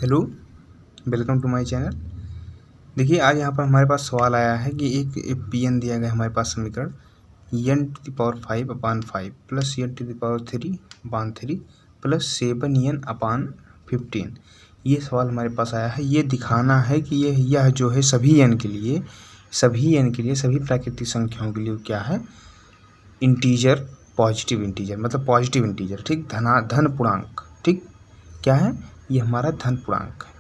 Hello, welcome to my channel. देखिए आज यहाँ पर हमारे पास सवाल आया है कि एक पी एन दिया गया हमारे पास समीकरण n⁵/5 plus n⁻³ plus 7n/15। ये सवाल हमारे पास आया है। ये दिखाना है कि यह जो है सभी n के लिए सभी प्राकृतिक संख्याओं के लिए क्या है, इंटीजर, पॉजिटिव इंटीजर, मतलब पॉजिटिव इंटीजर, ठीक, धन पूर्णांक, ठीक, क्या है ये हमारा धन पूर्णांक है।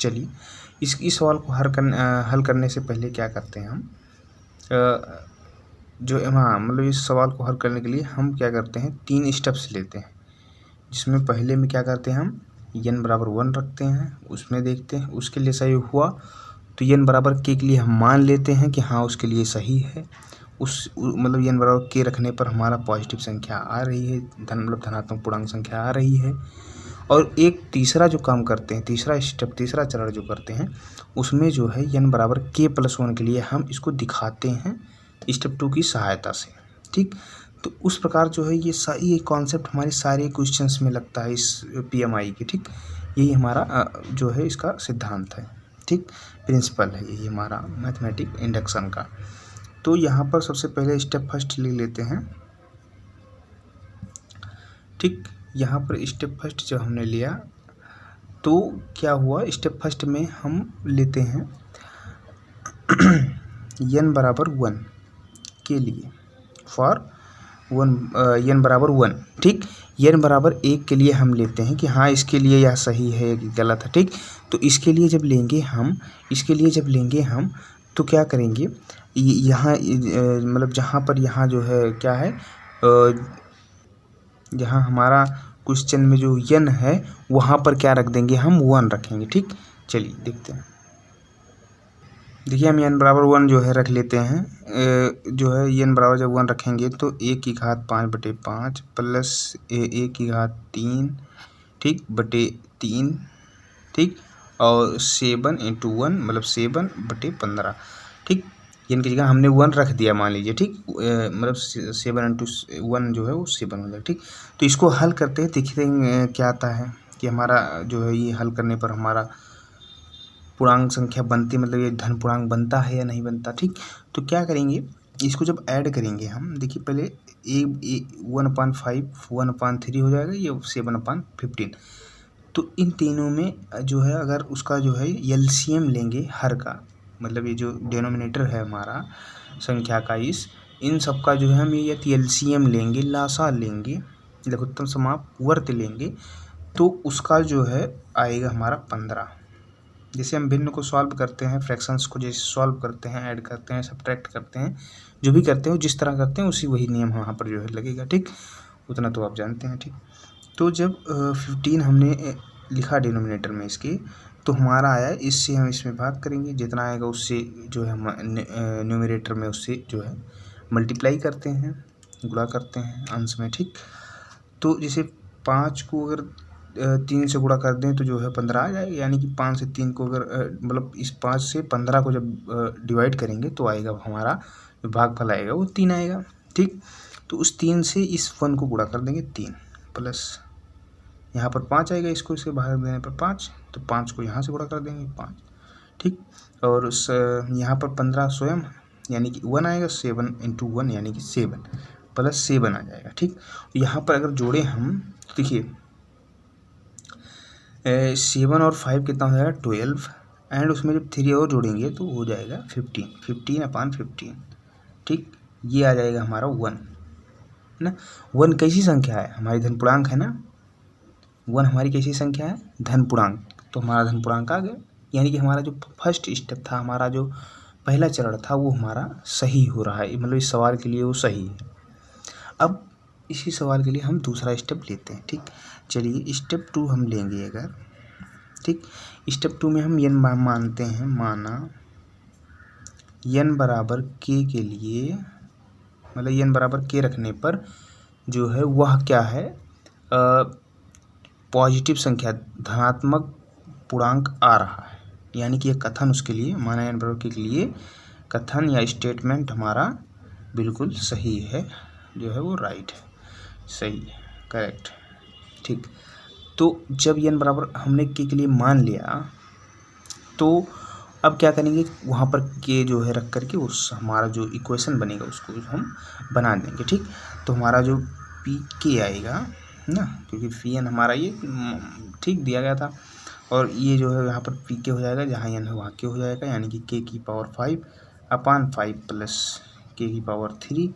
चलिए इस सवाल को हल करने से पहले क्या करते हैं हम, मतलब इस सवाल को हल करने के लिए हम क्या करते हैं, 3 स्टेप्स लेते हैं। जिसमें पहले में क्या करते हैं, हम n=1 रखते हैं, उसमें देखते हैं उसके लिए सही हुआ तो n के लिए हम मान लेते हैं कि हाँ उसके लिए सही है। मतलब n k रखने पर हमारा पॉजिटिव संख्या आ रही है, मतलब धनात्मक पूर्णांक संख्या आ रही है। और एक तीसरा जो काम करते हैं, तीसरा चरण जो करते हैं, उसमें जो है n=k+1 के लिए हम इसको दिखाते हैं स्टेप 2 की सहायता से, ठीक। तो उस प्रकार जो है ये कॉन्सेप्ट हमारे सारे क्वेश्चंस में लगता है इस PMI के, ठीक। यही हमारा जो है इसका सिद्धांत है, ठीक, प्रिंसिपल है यही हमारा मैथमेटिक इंडक्शन का। तो यहाँ पर सबसे पहले स्टेप फर्स्ट ले लेते हैं, ठीक। यहाँ पर स्टेप फर्स्ट जब हमने लिया तो क्या हुआ, स्टेप फर्स्ट में हम लेते हैं n=1 के लिए फॉर n=1, ठीक। n=1 के लिए हम लेते हैं कि हाँ इसके लिए यह सही है कि गलत है, ठीक। तो इसके लिए जब लेंगे हम तो क्या करेंगे, यहाँ मतलब जहाँ पर यहाँ जो है क्या है, जहाँ हमारा क्वेश्चन में जो n है वहाँ पर क्या रख देंगे, हम 1 रखेंगे, ठीक। चलिए देखते हैं। देखिए हम n=1 जो है रख लेते हैं, जो है n जब 1 रखेंगे तो 1/5/5 प्लस 1/3, ठीक, बटे 3, ठीक, और 7 × 1 मतलब 7/15, ठीक। n की जगह हमने 1 रख दिया मान लीजिए, ठीक, मतलब 7 × 1 जो है वो 7 हो जाएगा, ठीक। तो इसको हल करते हैं, देखते हैं क्या आता है कि हमारा जो है ये हल करने पर हमारा पूर्णांक संख्या बनती, मतलब ये धन पूर्णांक बनता है या नहीं बनता, ठीक। तो क्या करेंगे, इसको जब ऐड करेंगे हम, देखिए पहले 1/5 1/3 हो जाएगा, ये 7/15। तो इन तीनों में जो है अगर उसका जो है LCM लेंगे हर का, मतलब ये जो डिनोमिनेटर है हमारा संख्या का, इन सब का जो है हम ये LCM लेंगे, लासा लेंगे, लघुत्तम समापवर्त लेंगे, तो उसका जो है आएगा हमारा 15। जैसे हम भिन्न को सॉल्व करते हैं, फ्रैक्शंस को जैसे सॉल्व करते हैं, ऐड करते हैं, सब्ट्रैक्ट करते हैं, जो भी करते हैं जिस तरह करते हैं वही नियम यहाँ पर जो है लगेगा, ठीक। उतना तो आप जानते हैं, ठीक। तो जब 15 हमने लिखा डिनोमिनेटर में इसके, तो हमारा आया, इससे हम इसमें भाग करेंगे, जितना आएगा उससे जो है हम न्यूमरेटर में उससे जो है मल्टीप्लाई करते हैं, गुणा करते हैं अंश में, ठीक। तो जैसे 5 को अगर 3 से गुणा कर दें तो जो है 15 आ जाएगा, यानी कि 5 से 3 को अगर मतलब इस 5 से 15 को जब डिवाइड करेंगे तो आएगा हमारा जो भागफल आएगा वो 3 आएगा, ठीक। तो उस 3 से इस 1 को गुणा कर देंगे 3 प्लस यहाँ पर 5 आएगा, इसको इसके भाग देने पर 5, तो 5 को यहाँ से गुणा कर देंगे 5, ठीक। और उस यहाँ पर 15 स्वयं यानी कि 1 आएगा, 7 × 1 यानी कि 7 प्लस 7 आ जाएगा, ठीक। यहाँ पर अगर जोड़े हम तो देखिए 7 और 5 कितना हो जाएगा 12, एंड उसमें जब 3 और जोड़ेंगे तो हो जाएगा 15 ठीक। ये आ जाएगा हमारा 1 ना। 1 कैसी संख्या है, हमारी धन पूर्णांक है ना। 1 हमारी कैसी संख्या है, धन पूर्णांक, तो हमारा धन पूर्णांक आ गया, यानी कि हमारा जो फर्स्ट स्टेप था, हमारा जो पहला चरण था वो हमारा सही हो रहा है, मतलब इस सवाल के लिए वो सही है। अब इसी सवाल के लिए हम दूसरा स्टेप लेते हैं, ठीक। चलिए स्टेप 2 हम लेंगे अगर, ठीक। स्टेप 2 में हम n मानते हैं, माना n=k के लिए, मतलब n=k रखने पर जो है वह क्या है, पॉजिटिव संख्या, धनात्मक पूर्णांक आ रहा है, यानी कि यह कथन उसके लिए, माना n=k के लिए कथन या स्टेटमेंट हमारा बिल्कुल सही है, जो है वो राइट है, सही है, करेक्ट, ठीक। तो जब n बराबर हमने k के लिए मान लिया तो अब क्या करेंगे, वहाँ पर k जो है रख करके उस हमारा जो इक्वेशन बनेगा उसको हम बना देंगे। ठीक, तो हमारा जो पी के आएगा ना, क्योंकि फी एन हमारा ये ठीक दिया गया था, और ये जो है यहाँ पर पी के हो जाएगा, जहाँ एन है वहाँ के हो जाएगा, यानी कि k की पावर 5 अपान 5 प्लस k की पावर 3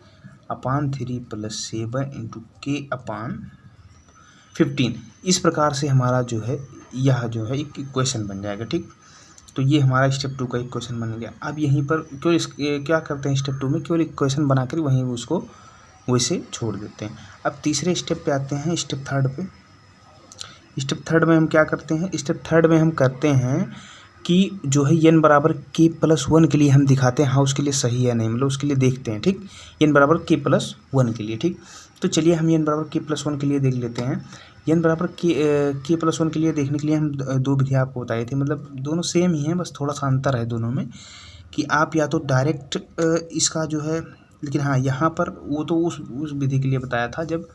अपान 3 प्लस 7 इंटू के अपान 15। इस प्रकार से हमारा जो है यह जो है एक इक्वेशन बन जाएगा। ठीक, तो ये हमारा स्टेप 2 का इक्वेशन बन गया। अब यहीं पर क्या करते हैं, स्टेप 2 में केवल इक्वेशन बनाकर वहीं उसको वैसे छोड़ देते हैं। अब तीसरे स्टेप पे आते हैं, स्टेप 3 पे। स्टेप 3 में हम क्या करते हैं, स्टेप 3 में हम करते हैं कि जो है n बराबर k प्लस 1 के लिए हम दिखाते हैं हाँ उसके लिए सही है नहीं, मतलब उसके लिए देखते हैं। ठीक, n बराबर k प्लस 1 के लिए। ठीक, तो चलिए हम n बराबर k प्लस 1 के लिए देख लेते हैं। n बराबर k प्लस 1 के लिए देखने के लिए हम दो विधियाँ आपको बताई थी, मतलब दोनों सेम ही हैं, बस थोड़ा सा अंतर है दोनों में कि आप या तो डायरेक्ट इसका जो है, लेकिन हाँ यहाँ पर वो तो उस विधि के लिए बताया था जब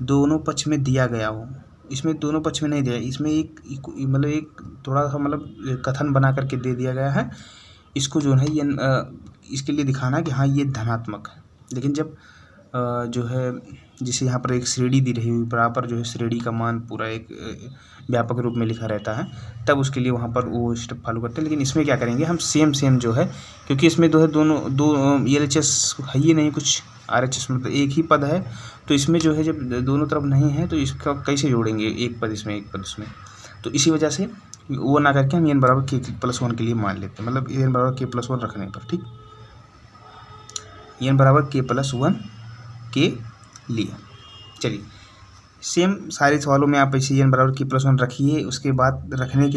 दोनों पक्ष में दिया गया हो। इसमें दोनों पक्ष में नहीं दिया, इसमें एक मतलब एक थोड़ा सा मतलब कथन बना करके दे दिया गया है इसको जो है ये इसके लिए दिखाना कि हाँ ये धनात्मक है। लेकिन जब जो है जिसे यहाँ पर एक श्रेणी दी रही हुई बराबर जो है श्रेणी का मान पूरा एक व्यापक रूप में लिखा रहता है, तब उसके लिए वहाँ पर वो स्टेप फॉलो करते हैं। लेकिन इसमें क्या करेंगे हम सेम जो है, क्योंकि इसमें दो LHS है ही नहीं, कुछ RHS मतलब एक ही पद है, तो इसमें जो है जब दोनों तरफ नहीं है तो इसका कैसे जोड़ेंगे, एक पद इसमें एक पद उसमें, तो इसी वजह से वो ना करके हम n बराबर k प्लस 1 के लिए मान लेते हैं, मतलब n बराबर k प्लस 1 रखने पर। ठीक, n बराबर k प्लस 1 के लिए। चलिए सेम सारे सवालों में आप ऐसे n बराबर k प्लस 1 रखिए, उसके बाद रखने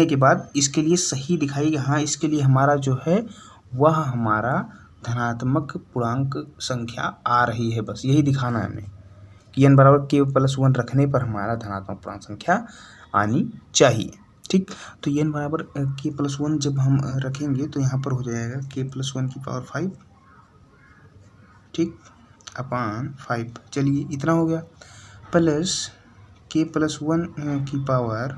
के बाद इसके लिए सही दिखाइए, हाँ इसके लिए हमारा जो है वह हमारा धनात्मक पूर्णांक संख्या आ रही है, बस यही दिखाना है हमें कि n बराबर k प्लस 1 रखने पर हमारा धनात्मक पूर्णांक संख्या आनी चाहिए। ठीक, तो n बराबर k प्लस 1 जब हम रखेंगे तो यहाँ पर हो जाएगा k प्लस 1 की पावर 5, ठीक, अपान 5, चलिए इतना हो गया, प्लस k प्लस 1 की पावर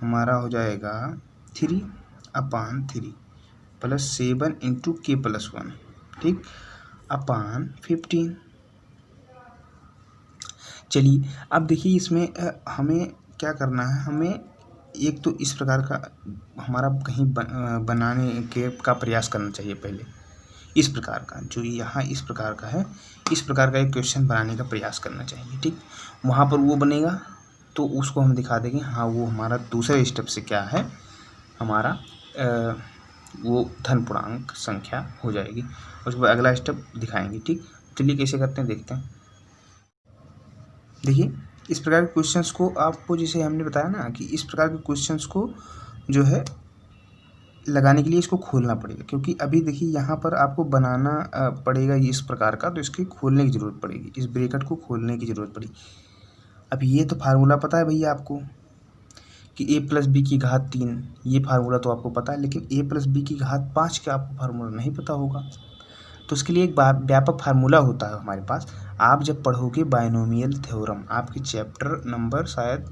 हमारा हो जाएगा 3 अपान 3 प्लस 7 इंटू k प्लस 1, ठीक, अपान 15। चलिए अब देखिए इसमें हमें क्या करना है, हमें एक तो इस प्रकार का हमारा कहीं बनाने के का प्रयास करना चाहिए पहले, इस प्रकार का जो यहाँ इस प्रकार का है, इस प्रकार का एक क्वेश्चन बनाने का प्रयास करना चाहिए। ठीक, वहाँ पर वो बनेगा तो उसको हम दिखा देंगे हाँ वो हमारा दूसरे स्टेप से क्या है, हमारा वो धन पूर्णांक संख्या हो जाएगी, उसके बाद अगला स्टेप दिखाएंगे। ठीक, चलिए कैसे करते हैं देखते हैं। देखिए इस प्रकार के क्वेश्चंस को आपको, जैसे हमने बताया ना कि इस प्रकार के क्वेश्चंस को जो है लगाने के लिए इसको खोलना पड़ेगा, क्योंकि अभी देखिए यहाँ पर आपको बनाना पड़ेगा इस प्रकार का, तो इसके खोलने की ज़रूरत पड़ेगी, इस ब्रैकेट को खोलने की ज़रूरत पड़ेगी। अब ये तो फार्मूला पता है भैया आपको कि a प्लस बी की घात 3, ये फार्मूला तो आपको पता है, लेकिन a प्लस बी की घात 5 का आपको फार्मूला नहीं पता होगा। तो उसके लिए एक व्यापक फार्मूला होता है हमारे पास। आप जब पढ़ोगे बाइनोमियल थ्योरम, आपके चैप्टर नंबर शायद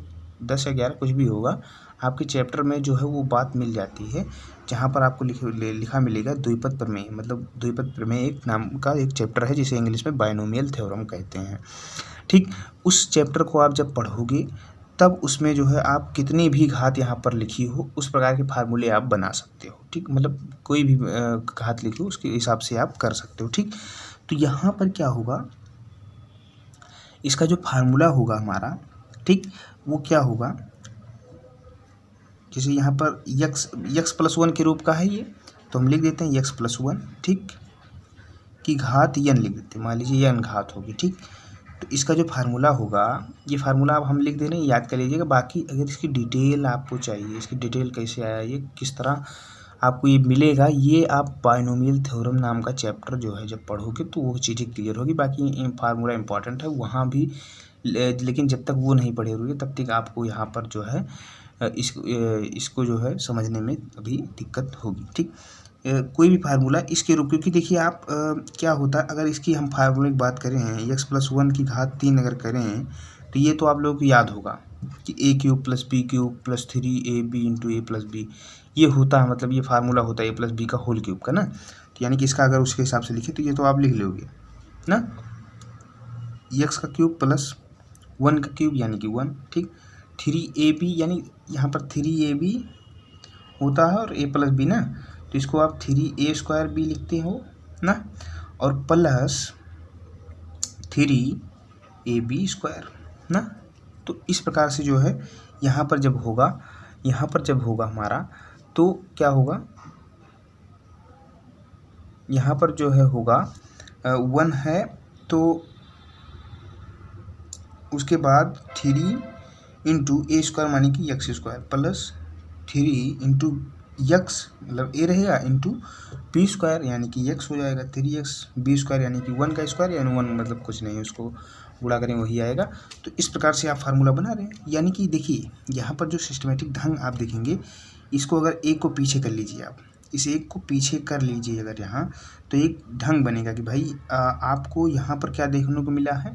10 या 11 कुछ भी होगा, आपके चैप्टर में जो है वो बात मिल जाती है, जहाँ पर आपको लिखा मिलेगा द्विपद प्रमेय, मतलब द्विपद प्रमेय एक नाम का एक चैप्टर है जिसे इंग्लिश में बाइनोमियल थ्योरम कहते हैं। ठीक, उस चैप्टर को आप जब पढ़ोगे तब उसमें जो है आप कितनी भी घात यहाँ पर लिखी हो उस प्रकार के फार्मूले आप बना सकते हो। ठीक, मतलब कोई भी घात लिखी हो उसके हिसाब से आप कर सकते हो। ठीक, तो यहाँ पर क्या होगा, इसका जो फार्मूला होगा हमारा, ठीक, वो क्या होगा, जैसे यहाँ पर x प्लस 1 के रूप का है ये, तो हम लिख देते हैं x प्लस 1, ठीक, की घात n लिख देते हैं, मान लीजिए n घात होगी। ठीक, तो इसका जो फार्मूला होगा, ये फार्मूला अब हम लिख दे रहे हैं, याद कर लीजिएगा। बाकी अगर इसकी डिटेल आपको चाहिए, इसकी डिटेल कैसे आया, ये किस तरह आपको ये मिलेगा, ये आप बाइनोमियल थ्योरम नाम का चैप्टर जो है जब पढ़ोगे तो वो चीज़ें क्लियर होगी। बाकी फार्मूला इंपॉर्टेंट है वहाँ भी, लेकिन जब तक वो नहीं पढ़े होंगे तब तक आपको यहाँ पर जो है इसको जो है समझने में अभी दिक्कत होगी। ठीक, कोई भी फार्मूला इसके रूप, क्योंकि देखिए आप क्या होता है, अगर इसकी हम फार्मूले की बात करें x प्लस 1 की घात 3 अगर करें तो ये तो आप लोगों को याद होगा कि a cube plus b cube plus 3ab into a plus b, ये होता है, मतलब ये फार्मूला होता है ए प्लस बी का होल क्यूब का ना। तो यानी कि इसका अगर उसके हिसाब से लिखे तो ये तो आप लिख लोगे ना, एक्स का क्यूब प्लस 1 का क्यूब यानी कि 1, ठीक। 3ab यानी यहाँ पर 3ab होता है और ए प्लस बी ना, तो इसको आप 3a² बी लिखते हो ना, और प्लस 3ab² ना। तो इस प्रकार से जो है यहाँ पर जब होगा हमारा, तो क्या होगा, यहाँ पर जो है होगा 1 है, तो उसके बाद 3 इंटू a² मानी कि x² प्लस 3 इंटू x मतलब a रहेगा इंटू b² यानी कि x हो जाएगा 3x, b² यानी कि 1 का स्क्वायर, यानी 1 मतलब कुछ नहीं है, उसको गुणा करें वही आएगा। तो इस प्रकार से आप फार्मूला बना रहे हैं। यानी कि देखिए यहाँ पर जो सिस्टमेटिक ढंग आप देखेंगे, इसको अगर एक को पीछे कर लीजिए, आप इस एक को पीछे कर लीजिए अगर यहाँ, तो एक ढंग बनेगा कि भाई आपको यहाँ पर क्या देखने को मिला है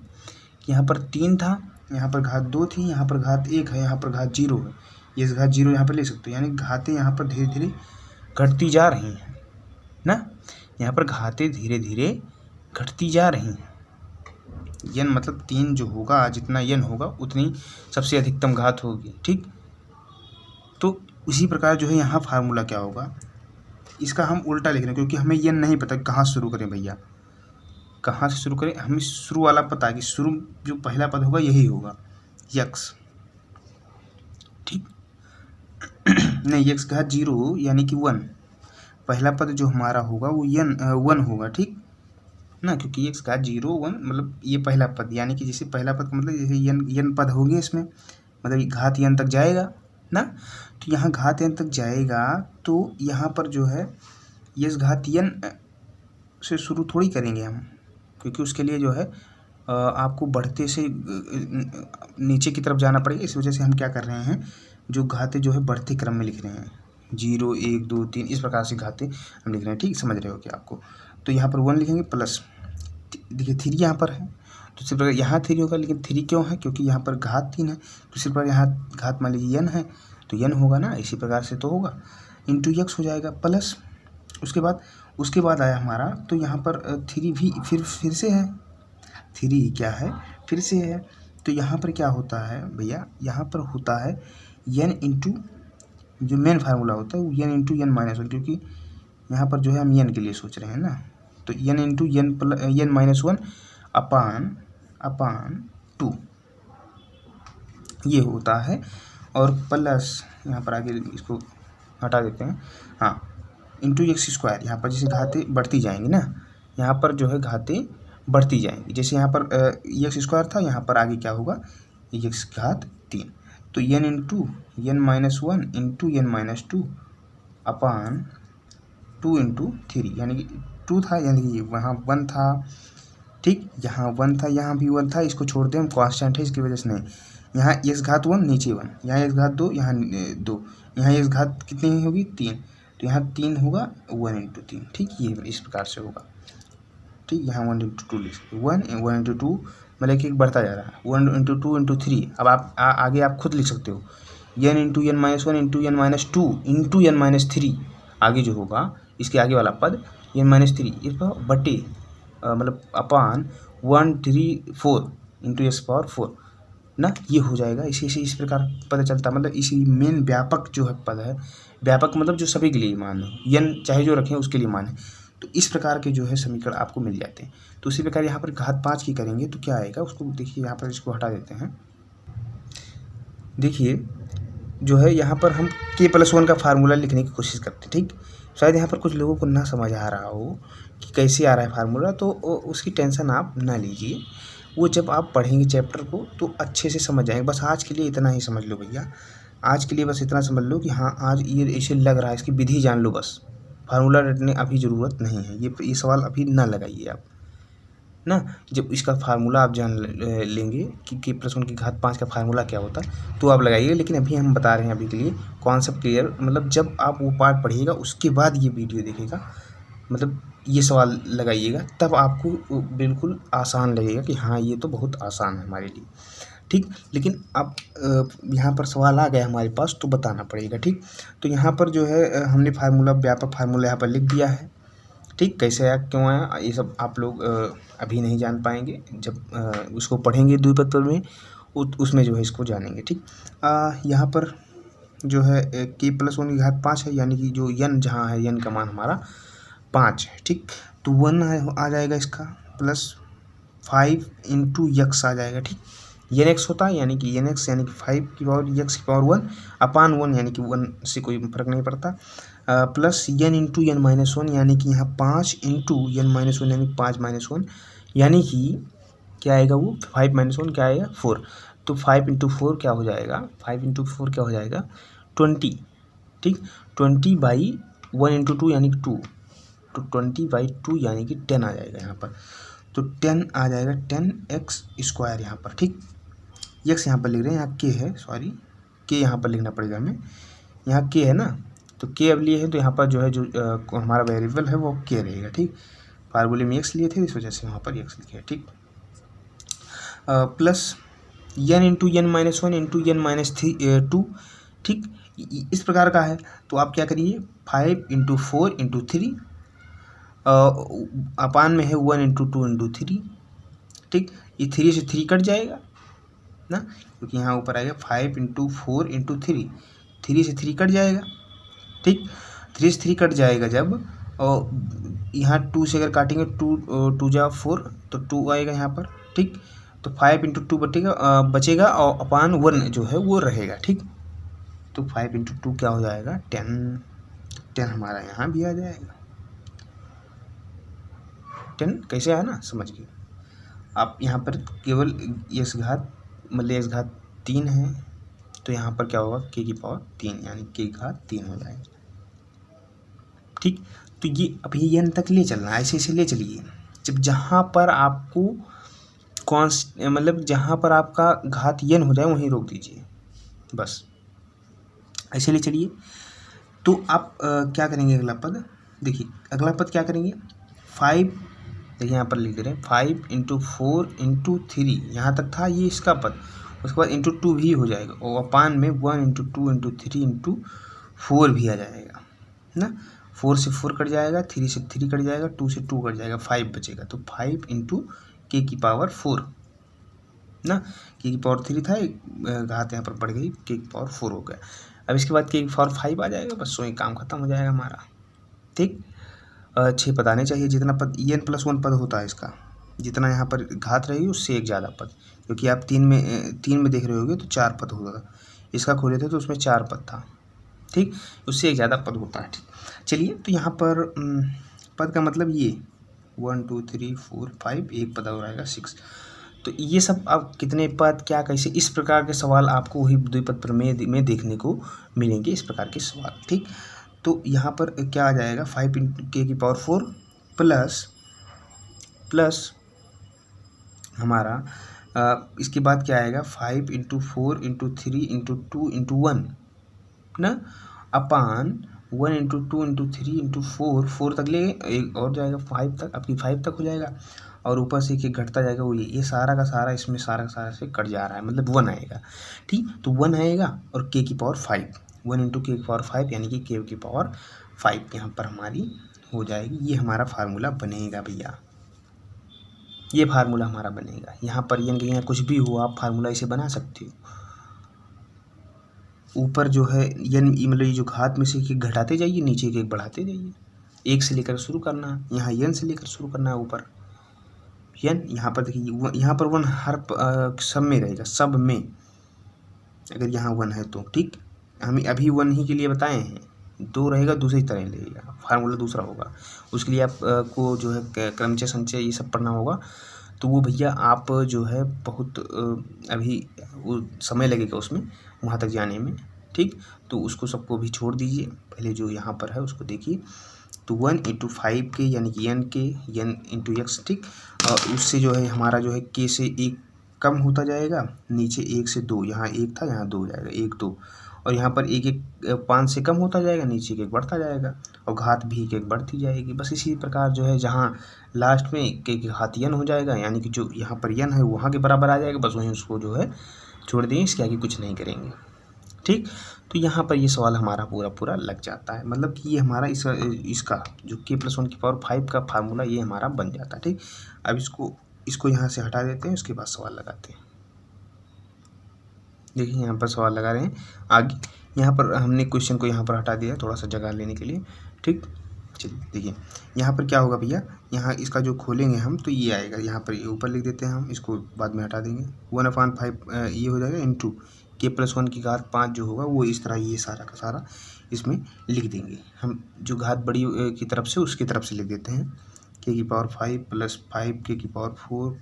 कि यहाँ पर 3 था, यहाँ पर घात 2 थी, यहाँ पर घात 1 है, यहाँ पर घात 0 है, ये घात 0 यहाँ पर ले सकते हो, यानी घातें यहाँ पर धीरे धीरे घटती जा रही हैं ना, यहाँ पर घातें धीरे धीरे घटती जा रही हैं। यन मतलब 3 जो होगा, जितना यन होगा उतनी सबसे अधिकतम घात होगी, ठीक। तो उसी प्रकार जो है यहाँ फार्मूला क्या होगा, इसका हम उल्टा लिख रहे हैं, क्योंकि हमें यन नहीं पता कहाँ शुरू करें भैया, कहाँ से शुरू करें। हमें शुरू वाला पता है कि शुरू जो पहला पद होगा यही होगा यक्स, ठीक। नहीं, एक्स घात 0 यानी कि 1, पहला पद जो हमारा होगा वो 1 होगा, ठीक ना, क्योंकि एक्स घात 0 1 मतलब ये पहला पद, यानी कि जैसे पहला पद का मतलब जैसे यन पद होंगे इसमें, मतलब घात यन तक जाएगा ना। तो यहाँ घात यन तक जाएगा, तो यहाँ पर जो है ये घात यन से शुरू थोड़ी करेंगे हम, क्योंकि उसके लिए जो है आपको बढ़ते से नीचे की तरफ जाना पड़ेगा। इस वजह से हम क्या कर रहे हैं, जो घातें जो है बढ़ते क्रम में लिख रहे हैं, 0 1 2 3 इस प्रकार से घातें हम लिख रहे हैं, ठीक, समझ रहे हो क्या आपको। तो यहाँ पर 1 लिखेंगे प्लस, देखिए 3 यहाँ पर है, तो सिर्फ यहाँ 3 होगा, लेकिन 3 क्यों है, क्योंकि यहाँ पर घात 3 है, तो सिर्फ यहाँ घात मान लीजिए यन है, तो यन होगा ना, इसी प्रकार से तो होगा, इंटू एक्स हो जाएगा प्लस, उसके बाद आया हमारा, तो यहाँ पर 3 भी फिर से है, 3 क्या है फिर से है, तो यहाँ पर क्या होता है भैया, यहाँ पर होता है यन इंटू जो मेन फार्मूला होता है वो यन इंटू यन माइनस 1, क्योंकि यहाँ पर जो है हम यन के लिए सोच रहे हैं ना, तो यन इंटू यन माइनस 1 अपान 2 ये होता है, और प्लस यहाँ पर आगे इसको हटा देते हैं, हाँ, इंटू x², यहाँ पर जैसे घातें बढ़ती जाएंगी ना, यहाँ पर जो है घातें बढ़ती जाएंगी, जैसे यहाँ पर x² था, यहाँ पर आगे क्या होगा x घात 3, तो n into n minus 1 into n minus 2 अपान 2 इंटू 3, यानी कि 2 था, यानी कि वहाँ 1 था, ठीक, यहाँ 1 था, यहाँ भी 1 था, इसको छोड़ दें, हम कांस्टेंट है इसकी वजह से नहीं, यहाँ x घात 1 नीचे 1, यहाँ x घात 2 यहाँ 2, यहाँ x घात कितनी होगी 3, तो यहाँ 3 होगा 1 इंटू 3, ठीक, ये इस प्रकार से होगा, ठीक। यहाँ 1 इंटू 2 लिख सकते, 1 इंटू 2 मतलब कि बढ़ता जा रहा है, 1 इंटू 2 इंटू 3, अब आप आगे आप खुद लिख सकते हो, n into n minus 1 into n minus 2 into n minus 3, आगे जो होगा इसके आगे वाला पद यन माइनस 3 इस पर बटे मतलब अपान 134 इंटू एक्स पावर 4 ना, ये हो जाएगा। इसी से इस प्रकार पता चलता, मतलब इसी मेन व्यापक जो है पद है, व्यापक मतलब जो सभी के लिए मान है, यन चाहे जो रखें उसके लिए मान है, तो इस प्रकार के जो है समीकरण आपको मिल जाते हैं। तो उसी प्रकार यहाँ पर घात 5 की करेंगे तो क्या आएगा, उसको देखिए, यहाँ पर इसको हटा देते हैं, देखिए जो है यहाँ पर हम k+1 का फार्मूला लिखने की कोशिश करते हैं, ठीक। शायद यहाँ पर कुछ लोगों को ना समझ आ रहा हो कि कैसे आ रहा है फार्मूला, तो उसकी टेंशन आप ना लीजिए, वो जब आप पढ़ेंगे चैप्टर को तो अच्छे से समझ जाएंगे। बस आज के लिए इतना ही समझ लो भैया, आज के लिए बस इतना समझ लो कि हाँ आज ये ऐसे लग रहा है, इसकी विधि जान लो बस, फार्मूला रटने अभी ज़रूरत नहीं है, ये सवाल अभी ना लगाइए आप ना। जब इसका फार्मूला आप जान लेंगे कि k+1 की घात 5 का फार्मूला क्या होता है तो आप लगाइएगा, लेकिन अभी हम बता रहे हैं अभी के लिए कॉन्सेप्ट क्लियर, मतलब जब आप वो पार्ट पढ़िएगा उसके बाद ये वीडियो देखिएगा, मतलब ये सवाल लगाइएगा, तब आपको बिल्कुल आसान लगेगा कि हाँ ये तो बहुत आसान है हमारे लिए। ठीक। लेकिन अब यहाँ पर सवाल आ गया हमारे पास तो बताना पड़ेगा। ठीक, तो यहाँ पर जो है हमने फार्मूला, व्यापक फार्मूला यहाँ पर लिख दिया है। ठीक, कैसे आया, क्यों आया, ये सब आप लोग अभी नहीं जान पाएंगे, जब उसको पढ़ेंगे द्विपद पर में उसमें जो है इसको जानेंगे। ठीक, यहाँ पर जो है k+1 की घात 5 है, यानी कि जो n जहाँ है n का मान हमारा 5 है। ठीक, तो 1 आ जाएगा इसका, प्लस 5 इंटू यक्स आ जाएगा। ठीक, एन एक्स होता है, यानी कि एन एक्स यानी कि 5 की पावर एक्स की पावर 1 अपान 1, यानी कि 1 से कोई फर्क नहीं पड़ता, plus n into n minus 1, यानी कि यहाँ 5 इंटू एन माइनस 1, यानी 5 माइनस 1, यानी कि क्या आएगा वो 5 माइनस 1 क्या आएगा 4। तो 5 इंटू 4 क्या हो जाएगा, 5 इंटू 4 क्या हो जाएगा 20। ठीक, 20/1 इंटू 2 यानी कि 2, तो 20/2 यानी कि 10 आ जाएगा यहाँ पर। तो 10 आ जाएगा 10x² यहाँ पर। ठीक, x यहाँ पर लिख रहे हैं, यहाँ k है, सॉरी k यहाँ पर लिखना पड़ेगा हमें, यहाँ k है ना, तो k अब लिए है तो यहाँ पर जो है जो हमारा वेरिएबल है वो k रहेगा। ठीक, फार्मूले में x लिए थे इस वजह से वहाँ पर x लिखे। ठीक, plus n into n minus 1 into n minus 2। ठीक, इस प्रकार का है, तो आप क्या करिए 5 इंटू 4 इंटू 3 अपान में है 1 इंटू 2 इंटू 3। ठीक, ये 3 से 3 कट जाएगा ना, क्योंकि यहाँ ऊपर आएगा 5 इंटू 4 इंटू 3, 3 से 3 कट जाएगा। ठीक, 3 से 3 कट जाएगा जब, और यहाँ 2 से अगर काटेंगे 2 जा 4 तो 2 आएगा यहाँ पर। ठीक, तो 5 इंटू 2 बचेगा और अपान 1 जो है वो रहेगा। ठीक, तो 5 इंटू 2 क्या हो जाएगा 10 हमारा यहाँ भी आ जाएगा। 10 कैसे आया ना, समझ गए आप। यहाँ पर केवल x घात मतलब x घात 3 है, तो यहाँ पर क्या होगा k की पावर 3, यानी k घात 3 हो जाएगा। ठीक, तो ये अभी n तक ले चलना, ऐसे ऐसे ले चलिए, जब जहाँ पर आपको मतलब जहाँ पर आपका घात n हो जाए वहीं रोक दीजिए, बस ऐसे ले चलिए। तो आप क्या करेंगे, अगला पद देखिए, अगला पद क्या करेंगे 5, देखिए यहाँ पर लिख दे रहे हैं 5 इंटू 4 इंटू 3, यहाँ तक था ये इसका पद, उसके बाद इंटू 2 भी हो जाएगा, और अपान में 1 इंटू 2 इंटू 3 इंटू 4 भी आ जाएगा ना। 4 से 4 कट जाएगा, 3 से 3 कट जाएगा, 2 से 2 कट जाएगा, 5 बचेगा, तो 5 इंटू k की पावर 4 ना, k की पावर 3 था, एक घात यहाँ पर बढ़ गई, k की पावर 4 हो गया। अब इसके बाद k की पावर 5 आ जाएगा, बस वही काम खत्म हो जाएगा हमारा। ठीक, 6 पद आने चाहिए, जितना पद n+1 पद होता है इसका, जितना यहाँ पर घात रहेगी उससे एक ज़्यादा पद, क्योंकि आप 3 में देख रहे होगे तो 4 पद होगा, इसका खोले थे तो उसमें 4 पद था। ठीक, उससे एक ज़्यादा पद होता है। ठीक, चलिए, तो यहाँ पर पद का मतलब ये 1 2 3 4 5, एक पद और आएगा 6। तो ये सब अब कितने पद क्या कैसे, इस प्रकार के सवाल आपको वही द्विपद प्रमेय में देखने को मिलेंगे, इस प्रकार के सवाल। ठीक, तो यहाँ पर क्या आ जाएगा 5 इंटू k की पावर 4 प्लस हमारा इसके बाद क्या आएगा 5 इंटू 4 इंटू 3 इंटू 2 इंटू 1 ना, अपान 1 इंटू 2 इंटू 3 इंटू 4 तक ले एक और जाएगा 5 तक, आपकी 5 तक हो जाएगा, और ऊपर से एक घटता जाएगा, वो ये सारा का सारा इसमें सारा का सारा से कट जा रहा है, मतलब 1 आएगा। ठीक, तो 1 आएगा और k की पावर 5, 1 इंटू k की पावर 5, यानी कि k की पावर 5 यहाँ पर हमारी हो जाएगी। ये हमारा फार्मूला बनेगा भैया, ये फार्मूला हमारा बनेगा। यहाँ पर यहाँ कुछ भी हो आप फार्मूला इसे बना सकते हो। ऊपर जो है n मतलब ये जो घात में से एक घटाते जाइए, नीचे एक बढ़ाते जाइए, 1 से लेकर शुरू करना है, यहाँ n से लेकर शुरू करना है ऊपर n, यहाँ पर देखिए यहाँ पर 1 हर सब में रहेगा, सब में अगर यहाँ 1 है तो। ठीक, हम अभी 1 ही के लिए बताए हैं, 2 रहेगा दूसरी तरह लगेगा, फार्मूला दूसरा होगा, उसके लिए आप को जो है क्रमचय संचय ये सब पढ़ना होगा, तो वो भैया आप जो है बहुत अभी वो समय लगेगा उसमें वहाँ तक जाने में। ठीक, तो उसको सबको भी छोड़ दीजिए, पहले जो यहाँ पर है उसको देखिए। तो 1 इंटू 5 के यानी कि n इंटू x। ठीक, और उससे जो है हमारा जो है k से एक कम होता जाएगा, नीचे 1 से 2, यहाँ 1 था यहाँ 2 हो जाएगा, 1 2, और यहाँ पर 1 1 5 से कम होता जाएगा, नीचे 1 1 बढ़ता जाएगा, और घात भी 1 1 बढ़ती जाएगी। बस इसी प्रकार जो है जहाँ लास्ट में के घात n हो जाएगा, यानी कि जो यहाँ पर n है वहाँ के बराबर आ जाएगा, बस वहीं उसको जो है छोड़ देंगे, इसके आगे कुछ नहीं करेंगे। ठीक, तो यहाँ पर ये सवाल हमारा पूरा लग जाता है, मतलब कि ये हमारा इसका जो k+1⁵ का फार्मूला ये हमारा बन जाता है। ठीक, अब इसको यहाँ से हटा देते हैं, उसके बाद सवाल लगाते हैं। देखिए यहाँ पर सवाल लगा रहे हैं आगे, यहाँ पर हमने क्वेश्चन को यहाँ पर हटा दिया थोड़ा सा जगह लेने के लिए। ठीक, चलिए देखिए यहाँ पर क्या होगा भैया, यहाँ इसका जो खोलेंगे हम तो ये आएगा, यहाँ पर ये ऊपर लिख देते हैं हम, इसको बाद में हटा देंगे। 1/5 ये हो जाएगा इंटू k+1⁵ जो होगा वो इस तरह ये सारा का सारा इसमें लिख देंगे हम, जो घात बड़ी की तरफ से उसकी तरफ से लिख देते हैं k⁵ + 5 k⁴ +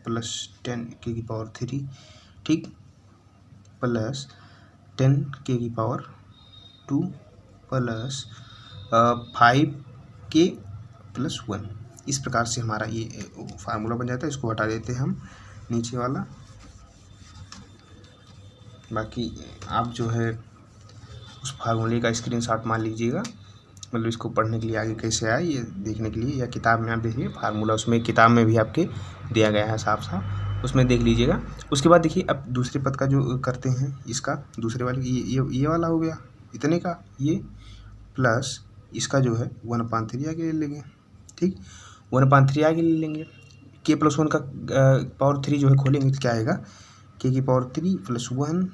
10 k⁴, ठीक, प्लस 10 k⁴ प्लस 5k+1। इस प्रकार से हमारा ये फार्मूला बन जाता है। इसको हटा देते हैं हम नीचे वाला। बाकी आप जो है उस फार्मूले का स्क्रीनशॉट मान लीजिएगा, मतलब इसको पढ़ने के लिए आगे कैसे आए ये देखने के लिए, या किताब में आप देखिए फार्मूला, उसमें किताब में भी आपके दिया गया है साफ साफ, उसमें देख लीजिएगा। उसके बाद देखिए अब दूसरे पद का जो करते हैं, इसका दूसरे वाले ये वाला हो गया इतने का, ये प्लस इसका जो है 1/3 आगे ले लेंगे। ठीक, 1/3 आगे ले लेंगे। k+1 का पावर 3 जो है खोलेंगे तो क्या आएगा, k⁴ + 1,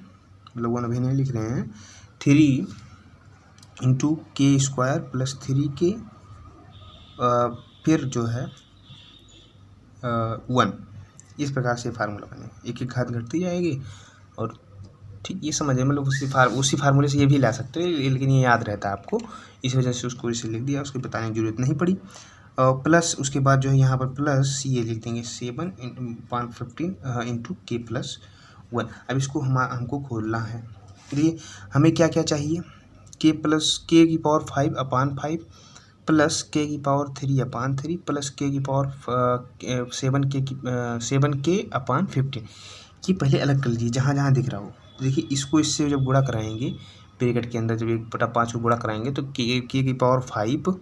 मतलब 1 अभी नहीं लिख रहे हैं, 3 इंटू k² + 3k, फिर जो है 1। इस प्रकार से फार्मूला बने, एक एक घात घटती जाएगी। और ठीक, ये समझिए, मतलब उसी फार्मूले से ये भी ला सकते हो, लेकिन ये याद रहता है आपको, इस वजह से उसको इसे लिख दिया, उसको बताने की जरूरत नहीं पड़ी। प्लस उसके बाद जो है यहाँ पर प्लस ये लिख देंगे 7/15 इंटू k+1। अब इसको हमको खोलना है, देखिए हमें क्या क्या चाहिए, k+k⁵ plus k⁵3/3 plus k⁵7k/15। ये पहले अलग कर लीजिए जहाँ जहाँ दिख रहा हो। देखिए इसको इससे जब गुणा कराएंगे ब्रैकेट के अंदर, जब 1/5 को गुणा कराएंगे तो k⁵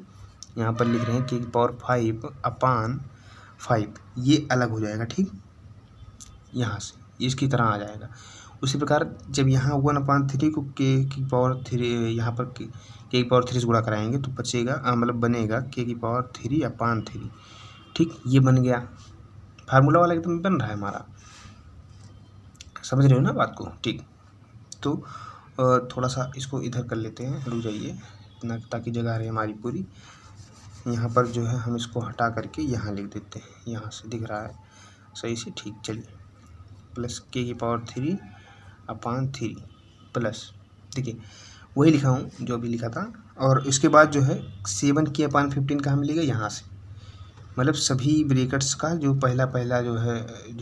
यहाँ पर लिख रहे हैं k⁵5/5, ये अलग हो जाएगा। ठीक, यहाँ से इसकी तरह आ जाएगा। उसी प्रकार जब यहाँ 1/3 को k⁵, यहाँ पर k⁵3 से गुणा कराएंगे तो बचेगा, मतलब बनेगा k⁵3/3। ठीक, ये बन गया फार्मूला वाला, एकदम बन रहा है हमारा, समझ रहे हो ना बात को। ठीक, तो थोड़ा सा इसको इधर कर लेते हैं, रुक जाइए इतना, ताकि जगह रहे हमारी पूरी। यहाँ पर जो है हम इसको हटा करके यहाँ लिख देते हैं, यहाँ से दिख रहा है सही से। ठीक, चलिए प्लस k⁵3/3 प्लस, देखिए वही लिखा हूँ जो अभी लिखा था। और इसके बाद जो है 7k/15 का हमें मिलेगा यहाँ से, मतलब सभी ब्रैकेट्स का जो पहला जो है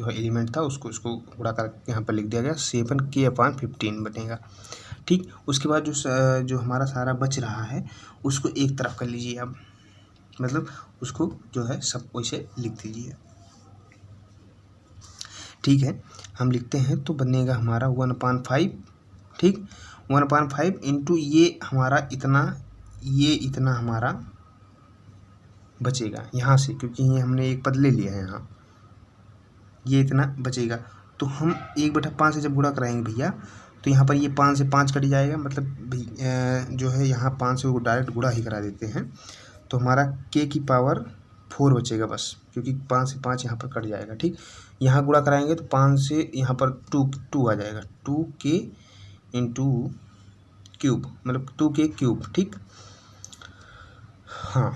एलिमेंट था उसको गुणा करके यहाँ पर लिख दिया गया, 7k/15 बनेगा। ठीक, उसके बाद जो हमारा सारा बच रहा है उसको एक तरफ कर लीजिए अब, मतलब उसको जो है सब वैसे लिख दीजिए। ठीक है, हम लिखते हैं तो बनेगा हमारा 1/5। ठीक, 1/5 इंटू ये हमारा इतना, ये इतना हमारा बचेगा यहाँ से, क्योंकि ये हमने एक पद ले लिया है यहाँ, ये इतना बचेगा। तो हम 1/5 से जब गुणा कराएंगे भैया तो यहाँ पर ये 5 से 5 कट जाएगा, मतलब जो है यहाँ 5 से डायरेक्ट गुणा ही करा देते हैं, तो हमारा k⁴ बचेगा बस, क्योंकि 5 से 5 यहाँ पर कट जाएगा। ठीक, यहाँ गुणा कराएंगे तो 5 से यहाँ पर 2 आ जाएगा, 2k इंटू क्यूब, मतलब 2k³। ठीक, हाँ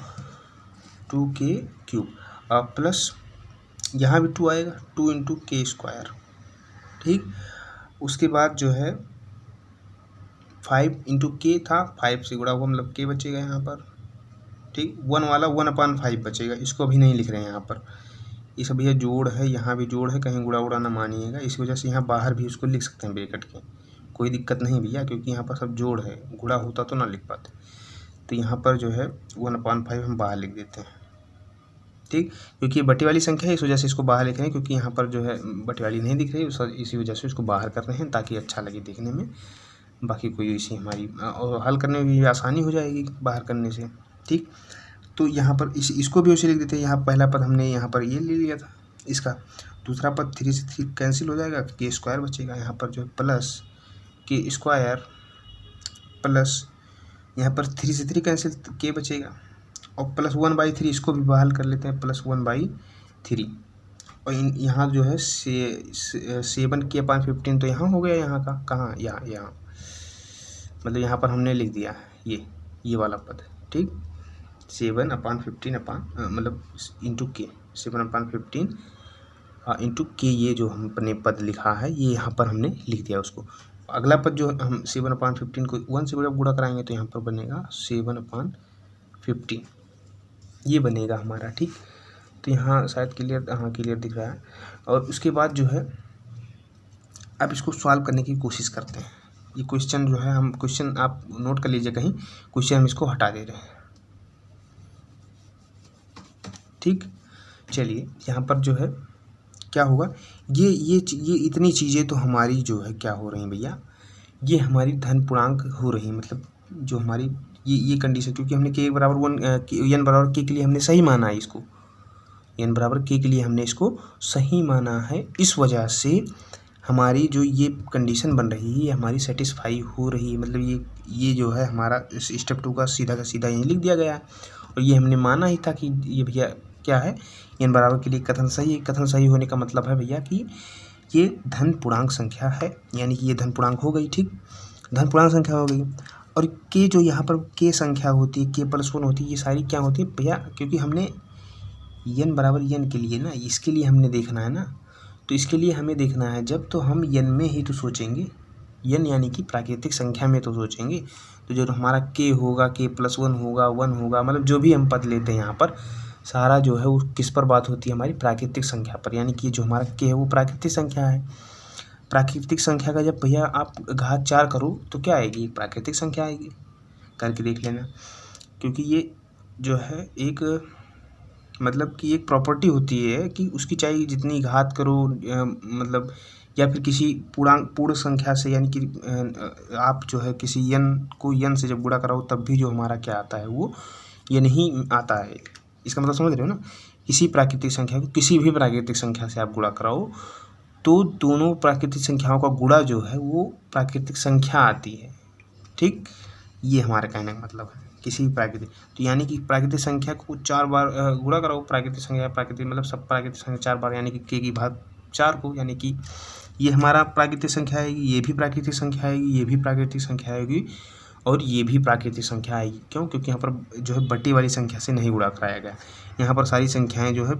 2k³ प्लस यहाँ भी 2 आएगा, 2 इंटू k²। ठीक, उसके बाद जो है 5 इंटू k था, 5 से गुणा हुआ, मतलब k बचेगा यहाँ पर। ठीक, 1 वाला 1/5 बचेगा, इसको अभी नहीं लिख रहे हैं यहाँ पर, ये सब भैया जोड़ है, यहाँ भी जोड़ है, कहीं गुणा ना मानिएगा, इस वजह से यहाँ बाहर भी उसको लिख सकते हैं ब्रैकेट के, कोई दिक्कत नहीं भैया, क्योंकि यहाँ पर सब जोड़ है, गुणा होता तो ना लिख पाते। तो यहाँ पर जो है 1/5 हम बाहर लिख देते हैं। ठीक, क्योंकि ये बटे वाली संख्या है इस वजह से इसको बाहर लिख रहे हैं, क्योंकि यहाँ पर जो है बटे वाली नहीं दिख रही इसी वजह से इसको बाहर कर रहे हैं ताकि अच्छा लगे देखने में। बाकी कोई इसी हमारी और हल करने में भी आसानी हो जाएगी बाहर करने से। ठीक, तो यहाँ पर इसको भी उसे लिख देते हैं। यहाँ पहला पद हमने यहाँ पर ये ले लिया था इसका, दूसरा पद 3 से 3 कैंसिल हो जाएगा, के स्क्वायर बचेगा यहाँ पर जो है प्लस के स्क्वायर प्लस यहाँ पर 3 से 3 कैंसिल के बचेगा और प्लस 1/3 इसको भी बहाल कर लेते हैं प्लस 1/3 और यहाँ जो है 7k/15 तो यहाँ हो गया, यहाँ का कहाँ यहाँ मतलब यहाँ पर हमने लिख दिया ये वाला पद। ठीक, 7/15 मतलब इंटू के 7/15 इंटू के ये जो हमने पद लिखा है ये यहाँ पर हमने लिख दिया उसको। अगला पद जो हम 7/15 को 1 से गुणा कराएंगे तो यहाँ पर बनेगा 7/15 ये बनेगा हमारा। ठीक, तो यहाँ शायद क्लियर दिख रहा है। और उसके बाद जो है अब इसको सॉल्व करने की कोशिश करते हैं। ये क्वेश्चन जो है हम क्वेश्चन आप नोट कर लीजिए कहीं, क्वेश्चन हम इसको हटा दे रहे हैं। ठीक, चलिए यहाँ पर जो है क्या होगा, ये इतनी चीज़ें तो हमारी जो है क्या हो रही हैं भैया, ये हमारी धन पूर्णांक हो रही है। मतलब जो हमारी ये कंडीशन, क्योंकि हमने के बराबर 1 n बराबर के लिए हमने सही माना है इसको, n बराबर के लिए हमने इसको सही माना है, इस वजह से हमारी जो ये कंडीशन बन रही है ये हमारी सेटिस्फाई हो रही है। मतलब ये जो है हमारा स्टेप 2 का सीधा यहीं लिख दिया गया है और ये हमने माना ही था कि ये भैया क्या है, n बराबर के लिए कथन सही है। कथन सही होने का मतलब है भैया कि ये धन पूर्णांक संख्या है, यानी कि ये धन पूर्णांक हो गई। ठीक, धन पूर्णांक संख्या हो गई। और के जो यहाँ पर के संख्या होती है, k+1 होती है, ये सारी क्या होती है भैया, क्योंकि हमने n बराबर n के लिए ना, इसके लिए हमने देखना है ना, तो इसके लिए हमें देखना है जब तो हम n में ही तो सोचेंगे, n यानी कि प्राकृतिक संख्या में तो सोचेंगे। तो जो हमारा k होगा, k+1 होगा, 1 होगा, मतलब जो भी हम पद लेते हैं यहाँ पर सारा जो है वो किस पर बात होती है, हमारी प्राकृतिक संख्या पर। यानी कि जो हमारा k है वो प्राकृतिक संख्या है। प्राकृतिक संख्या का जब भैया आप घात 4 करो तो क्या आएगी, प्राकृतिक संख्या आएगी। करके देख लेना, क्योंकि ये जो है एक मतलब कि एक प्रॉपर्टी होती है कि उसकी चाहे जितनी घात करो मतलब, या फिर किसी पूर्ण संख्या से, यानी कि आप जो है किसी n को n से जब गुणा कराओ तब भी जो हमारा क्या आता है वो ये नहीं आता है। इसका मतलब समझ रहे हो ना, किसी प्राकृतिक संख्या को किसी भी प्राकृतिक संख्या से आप गुणा कराओ तो दोनों प्राकृतिक संख्याओं का गुणा जो है वो प्राकृतिक संख्या आती है। ठीक, ये हमारे कहने का मतलब है किसी भी प्राकृतिक, तो यानी कि प्राकृतिक संख्या को 4 बार गुणा कराओ, प्राकृतिक संख्या मतलब सब प्राकृतिक संख्या 4 बार, यानी कि k की घात 4 को, यानी कि ये हमारा प्राकृतिक संख्या आएगी, ये भी प्राकृतिक संख्या आएगी, ये भी प्राकृतिक संख्या आएगी और ये भी प्राकृतिक संख्या आएगी। क्यों, क्योंकि यहाँ पर जो है बट्टी वाली संख्या से नहीं गुणा कराया गया। यहाँ पर सारी संख्याएँ जो है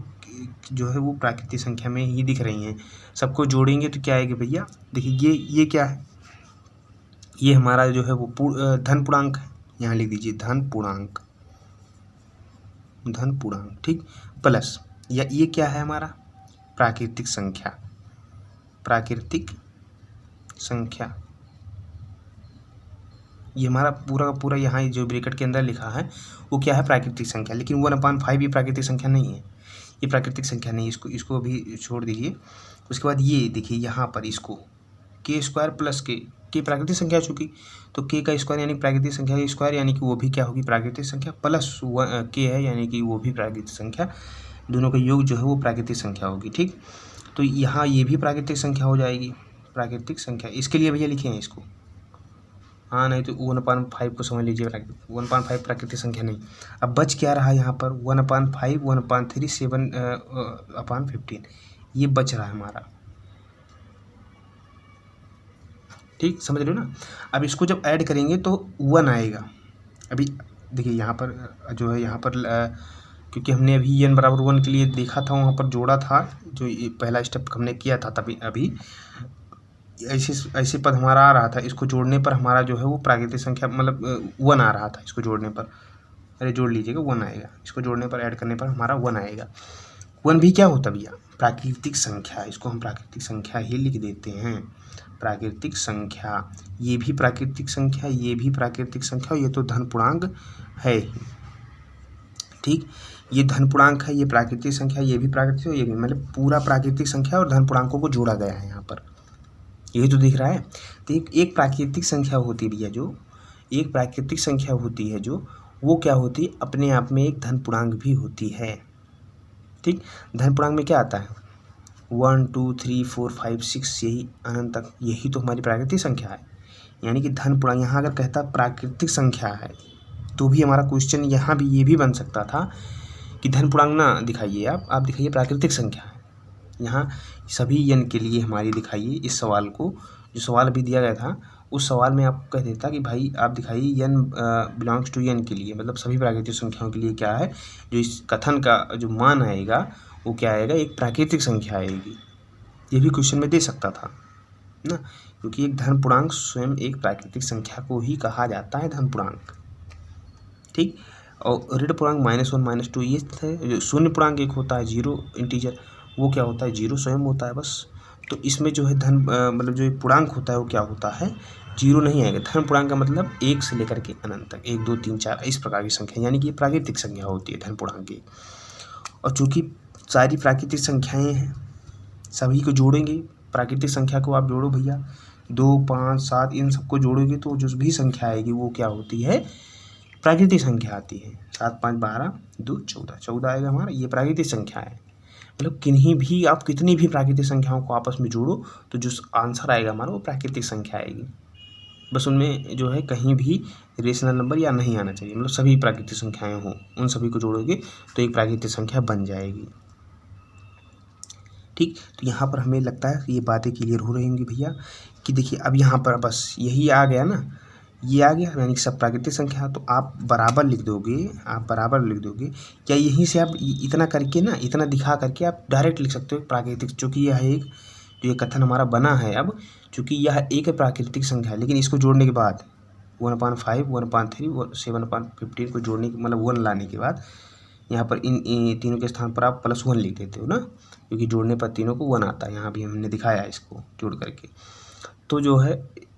वो प्राकृतिक संख्या में ही दिख रही हैं। सबको जोड़ेंगे तो क्या आएगी भैया, देखिए ये क्या है, ये हमारा जो है वो धन पूर्णांक है। यहाँ लिख दीजिए धन पूर्णांक। ठीक, प्लस या ये क्या है हमारा प्राकृतिक संख्या। ये हमारा पूरा का पूरा यहाँ जो ब्रैकेट के अंदर लिखा है वो क्या है, प्राकृतिक संख्या। लेकिन 1/5 ये प्राकृतिक संख्या नहीं है, ये प्राकृतिक संख्या नहीं है, इसको भी छोड़ दीजिए। उसके बाद ये देखिए यहाँ पर इसको k² प्लस के प्राकृतिक संख्या चुकी, तो k का स्क्वायर यानी प्राकृतिक संख्या का स्क्वायर, यानी कि वो भी क्या होगी, प्राकृतिक संख्या, प्लस k है यानी कि वो भी प्राकृतिक संख्या, दोनों का योग जो है वो प्राकृतिक संख्या होगी। ठीक, तो यहाँ ये भी प्राकृतिक संख्या हो जाएगी, प्राकृतिक संख्या। इसके लिए भैया लिखे हैं इसको, हाँ, नहीं तो 1/5 को समझ लीजिए, 1/5 प्राकृतिक संख्या नहीं। अब बच क्या रहा यहाँ पर 1/5, 1/3, 7/15 ये बच रहा है हमारा। ठीक, समझ रहे हो ना। अब इसको जब ऐड करेंगे तो 1 आएगा। अभी देखिए यहाँ पर जो है, यहाँ पर क्योंकि हमने अभी n बराबर 1 के लिए देखा था, वहाँ पर जोड़ा था, जो ये पहला स्टेप हमने किया था, तभी अभी ऐसे पद हमारा आ रहा था। इसको जोड़ने पर हमारा जो है वो प्राकृतिक संख्या मतलब 1 आ रहा था। इसको जोड़ने पर, अरे जोड़ लीजिएगा, 1 आएगा। इसको जोड़ने पर, ऐड करने पर हमारा 1 आएगा। 1 भी क्या होता भैया, प्राकृतिक संख्या। इसको हम प्राकृतिक संख्या ही लिख देते हैं, प्राकृतिक संख्या। ये भी प्राकृतिक संख्या, ये भी प्राकृतिक संख्या, ये तो धन पूर्णांक है ही। ठीक, ये धन पूर्णांक है, ये प्राकृतिक संख्या, ये भी प्राकृतिक है, ये भी, मतलब पूरा प्राकृतिक संख्या और धन पूर्णांकों को जोड़ा गया है यहाँ पर, यही तो दिख रहा है। तो एक प्राकृतिक संख्या होती है भैया, जो एक प्राकृतिक संख्या होती है जो, वो क्या होती है, अपने आप में एक धन पूर्णांक भी होती है। ठीक, धन पूर्णांक में क्या आता है, 1 2 3 4 5 6, यही अनंत तक, यही तो हमारी प्राकृतिक संख्या है। यानी कि धन पूर्णांक, यहाँ अगर कहता प्राकृतिक संख्या है तो भी हमारा क्वेश्चन यहाँ भी ये भी बन सकता था कि धन पूर्णांक ना दिखाइए, आप दिखाइए प्राकृतिक संख्या है। यहाँ सभी n के लिए हमारी दिखाइए इस सवाल को, जो सवाल अभी दिया गया था उस सवाल में आपको कह देता कि भाई आप दिखाइए n बिलोंग्स टू n के लिए, मतलब सभी प्राकृतिक संख्याओं के लिए क्या है, जो इस कथन का जो मान आएगा वो क्या आएगा, एक प्राकृतिक संख्या आएगी। ये भी क्वेश्चन में दे सकता था ना, क्योंकि एक धन पूर्णांक स्वयं एक प्राकृतिक संख्या को ही कहा जाता है धन पूर्णांक। ठीक, और ऋण पूर्णांक -1 -2 ये है। जो शून्य पूर्णांक एक होता है, 0 इंटीजर, वो क्या होता है, 0 स्वयं होता है बस। तो इसमें जो है धन मतलब जो पूर्णांक होता है वो क्या होता है, 0 नहीं आएगा। धन पूर्णांक का मतलब 1 से लेकर के अनंत तक, 1 2 3 4 इस प्रकार की संख्या, यानी कि ये प्राकृतिक संख्या होती है धन पूर्णांक की। और चूँकि सारी प्राकृतिक संख्याएँ हैं, सभी को जोड़ेंगे, प्राकृतिक संख्या को आप जोड़ो भैया, 2 5 7 इन सबको जोड़ोगे तो जो भी संख्या आएगी वो क्या होती है, प्राकृतिक संख्या आती है। 7 5 12 2 14, 14 आएगा हमारा, ये प्राकृतिक संख्या है। मतलब किन्हीं भी आप कितनी भी प्राकृतिक संख्याओं को आपस में जोड़ो तो जो आंसर आएगा हमारा वो प्राकृतिक संख्या आएगी। बस उनमें जो है कहीं भी रेशनल नंबर या नहीं आना चाहिए, मतलब सभी प्राकृतिक संख्याएं हों, उन सभी को जोड़ोगे तो एक प्राकृतिक संख्या बन जाएगी। ठीक, तो यहाँ पर हमें लगता है ये बातें क्लियर हो रहेंगी भैया कि देखिए अब यहाँ पर बस यही आ गया ना, ये आ गया, यानी कि सब प्राकृतिक संख्या। तो आप बराबर लिख दोगे, आप बराबर लिख दोगे, क्या यहीं से आप इतना करके ना, इतना दिखा करके आप डायरेक्ट लिख सकते हो प्राकृतिक, चूँकि यह एक जो ये कथन हमारा बना है अब, चूँकि यह एक प्राकृतिक संख्या है, लेकिन इसको जोड़ने के बाद 1/5 1/3 7/15 को जोड़ने के मतलब 1 लाने के बाद यहाँ पर इन तीनों के स्थान पर आप +1 लिख देते हो ना, क्योंकि जोड़ने पर तीनों को 1 आता है। यहाँ भी हमने दिखाया इसको जोड़ करके, तो जो है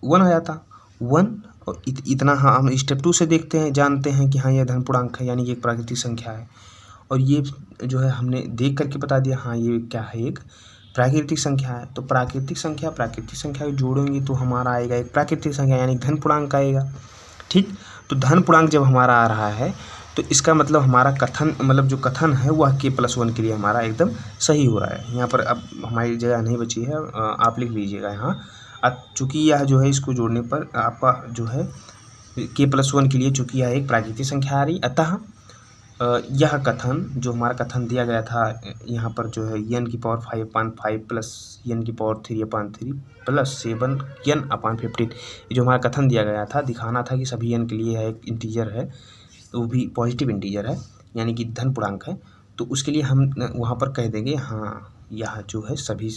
1 आ जाता 1। और इतना हाँ हम स्टेप 2 से देखते हैं, जानते हैं कि हाँ यह धन पूर्णांक है, यानी कि एक प्राकृतिक संख्या है। और ये जो है हमने देख करके बता दिया हाँ ये क्या है, एक प्राकृतिक संख्या है। तो प्राकृतिक संख्या जोड़ेंगे तो हमारा आएगा एक प्राकृतिक संख्या, यानी धन पूर्णांक आएगा। ठीक, तो धन पूर्णांक जब हमारा आ रहा है तो इसका मतलब हमारा कथन, मतलब जो कथन है वह k+1 के लिए हमारा एकदम सही हो रहा है। यहाँ पर अब हमारी जगह नहीं बची है, आप लिख लीजिएगा यहाँ। अब चूँकि यह जो है इसको जोड़ने पर आपका जो है k+1 के लिए, चूँकि यह एक प्राकृतिक संख्या आ रही, अतः यह कथन जो हमारा कथन दिया गया था यहाँ पर जो है n⁵5/5 plus n⁵3/3 plus 7n/15, जो हमारा कथन दिया गया था, दिखाना था कि सभी n के लिए यह एक इंटीजर है, वो भी पॉजिटिव इंटीजर है, यानी कि धन पूर्णांक है। तो उसके लिए हम वहाँ पर कह देंगे हाँ यह जो है सभी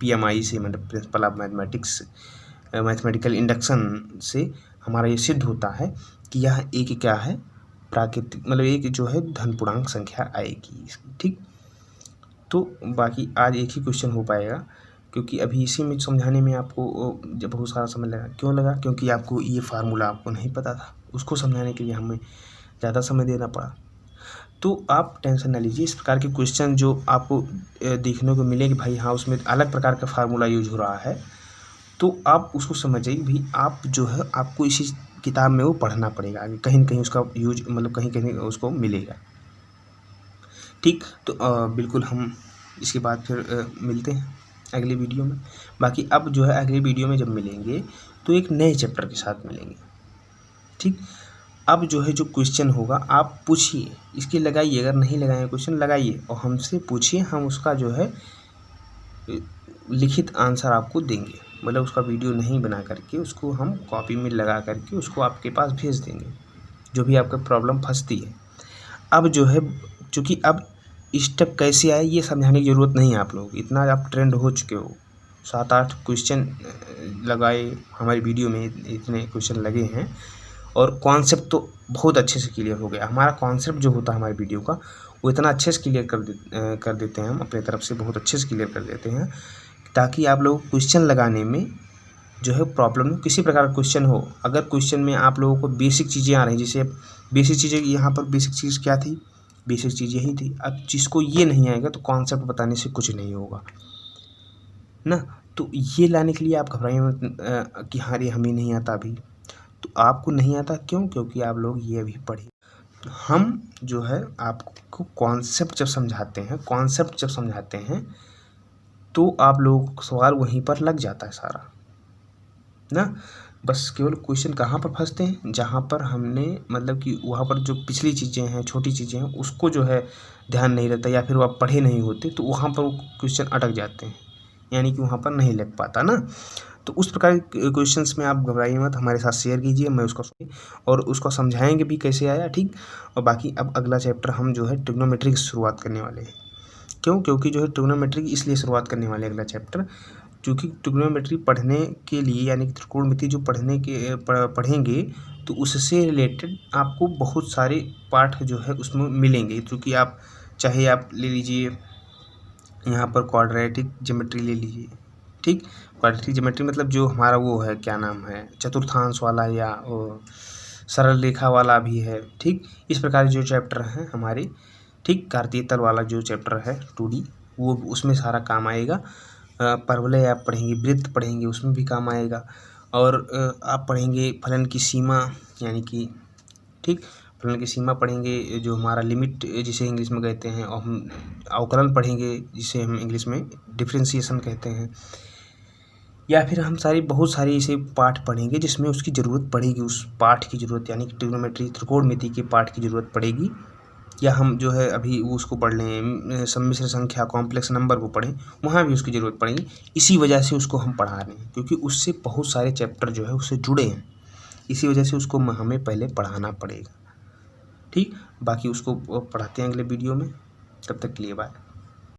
PMI से, मतलब principle of mathematics, mathematical induction से हमारा ये सिद्ध होता है कि यह एक क्या है, प्राकृतिक, मतलब एक जो है धन पूर्णांक संख्या आएगी इसकी। ठीक, तो बाकी आज एक ही क्वेश्चन हो पाएगा, क्योंकि अभी इसी में समझाने में आपको जब बहुत सारा समय लगा। क्यों लगा? क्योंकि आपको ये फार्मूला आपको नहीं पता था, उसको समझाने के लिए हमें ज़्यादा समय देना पड़ा। तो आप टेंशन ना लीजिए, इस प्रकार के क्वेश्चन जो आपको देखने को मिलेंगे भाई, हाँ उसमें अलग प्रकार का फार्मूला यूज हो रहा है, तो आप उसको समझिए भाई, आप जो है आपको इसी किताब में वो पढ़ना पड़ेगा, आगे कहीं न कहीं उसका यूज, मतलब कहीं कहीं उसको मिलेगा। ठीक, तो बिल्कुल हम इसके बाद फिर मिलते हैं अगले वीडियो में। बाकी अब जो है अगले वीडियो में जब मिलेंगे तो एक नए चैप्टर के साथ मिलेंगे। ठीक, अब जो है जो क्वेश्चन होगा आप पूछिए, इसके लगाइए, अगर नहीं लगाए क्वेश्चन लगाइए और हमसे पूछिए, हम उसका जो है लिखित आंसर आपको देंगे, मतलब उसका वीडियो नहीं बना करके उसको हम कॉपी में लगा करके उसको आपके पास भेज देंगे, जो भी आपका प्रॉब्लम फंसती है। अब जो है चूँकि अब स्टेप कैसे आए ये समझाने की ज़रूरत नहीं है, आप लोग इतना आप ट्रेंड हो चुके हो, 7-8 क्वेश्चन लगाए हमारी वीडियो में, इतने क्वेश्चन लगे हैं और कॉन्सेप्ट तो बहुत अच्छे से क्लियर हो गया। हमारा कॉन्सेप्ट जो होता है हमारी वीडियो का वो इतना अच्छे से क्लियर कर देते हैं, हम अपने तरफ से बहुत अच्छे से क्लियर कर देते हैं, ताकि आप लोग क्वेश्चन लगाने में जो है प्रॉब्लम हो, किसी प्रकार का क्वेश्चन हो, अगर क्वेश्चन में आप लोगों को बेसिक चीज़ें आ रही हैं, जैसे बेसिक चीज़ें यहाँ पर बेसिक चीज़ क्या थी, बेसिक चीज़ यही थी। अब जिसको ये नहीं आएगा तो कॉन्सेप्ट बताने से कुछ नहीं होगा ना। तो ये लाने के लिए आप घबराइए मत कि हाँ रे हमें नहीं आता अभी। तो आपको नहीं आता क्यों? क्योंकि आप लोग ये अभी पढ़े। हम जो है आपको कॉन्सेप्ट जब समझाते हैं तो आप लोगों को सवाल वहीं पर लग जाता है सारा ना। बस केवल क्वेश्चन कहाँ पर फंसते हैं? जहाँ पर हमने मतलब कि वहाँ पर जो पिछली चीज़ें हैं, छोटी चीज़ें हैं, उसको जो है ध्यान नहीं रहता या फिर वो आप पढ़े नहीं होते, तो वहाँ पर वो क्वेश्चन अटक जाते हैं, यानी कि वहाँ पर नहीं लग पाता ना। तो उस प्रकार के क्वेश्चंस में आप घबराइए मत, हमारे साथ शेयर कीजिए, मैं उसको और उसको समझाएंगे भी कैसे आया, ठीक। और बाकी अब अगला चैप्टर हम जो है ट्रिग्नोमेट्री की शुरुआत करने वाले हैं। क्यों? क्योंकि जो है ट्रिग्नोमेट्री की इसलिए शुरुआत करने वाले अगला चैप्टर, क्योंकि ट्रिग्नोमेट्री पढ़ने के लिए यानी कि त्रिकोणमिति जो पढ़ेंगे तो उससे रिलेटेड आपको बहुत सारे पाठ जो है उसमें मिलेंगे। क्योंकि आप चाहे आप ले लीजिए यहाँ पर क्वाड्रेटिक ज्योमेट्री ले लीजिए, ठीक। क्वाड्रेटिक ज्योमेट्री मतलब जो हमारा वो है, क्या नाम है, चतुर्थांश वाला या सरल रेखा वाला भी है, ठीक। इस प्रकार जो चैप्टर हैं हमारे, ठीक। कार्तीय तल वाला जो चैप्टर है 2D, वो उसमें सारा काम आएगा। परवलय आप पढ़ेंगे, वृत्त पढ़ेंगे, उसमें भी काम आएगा। और आप पढ़ेंगे फलन की सीमा, यानी कि ठीक, फलन की सीमा पढ़ेंगे, जो हमारा लिमिट जिसे इंग्लिश में कहते हैं, और हम अवकलन पढ़ेंगे जिसे हम इंग्लिश में डिफरेंशिएशन कहते हैं। या फिर हम बहुत सारे ऐसे पाठ पढ़ेंगे जिसमें उसकी ज़रूरत पड़ेगी, उस पाठ की ज़रूरत, यानी कि ट्रिग्नोमेट्री त्रिकोणमिति के पाठ की ज़रूरत पड़ेगी। या हम जो है अभी उसको पढ़ लें, सम्मिश्र संख्या कॉम्प्लेक्स नंबर को पढ़ें, वहाँ भी उसकी ज़रूरत पड़ेगी। इसी वजह से उसको हम पढ़ा रहे हैं, क्योंकि उससे बहुत सारे चैप्टर जो है उससे जुड़े हैं। इसी वजह से उसको हमें पहले पढ़ाना पड़ेगा, ठीक। बाकी उसको पढ़ाते हैं अगले वीडियो में, तब तक के लिए बाय।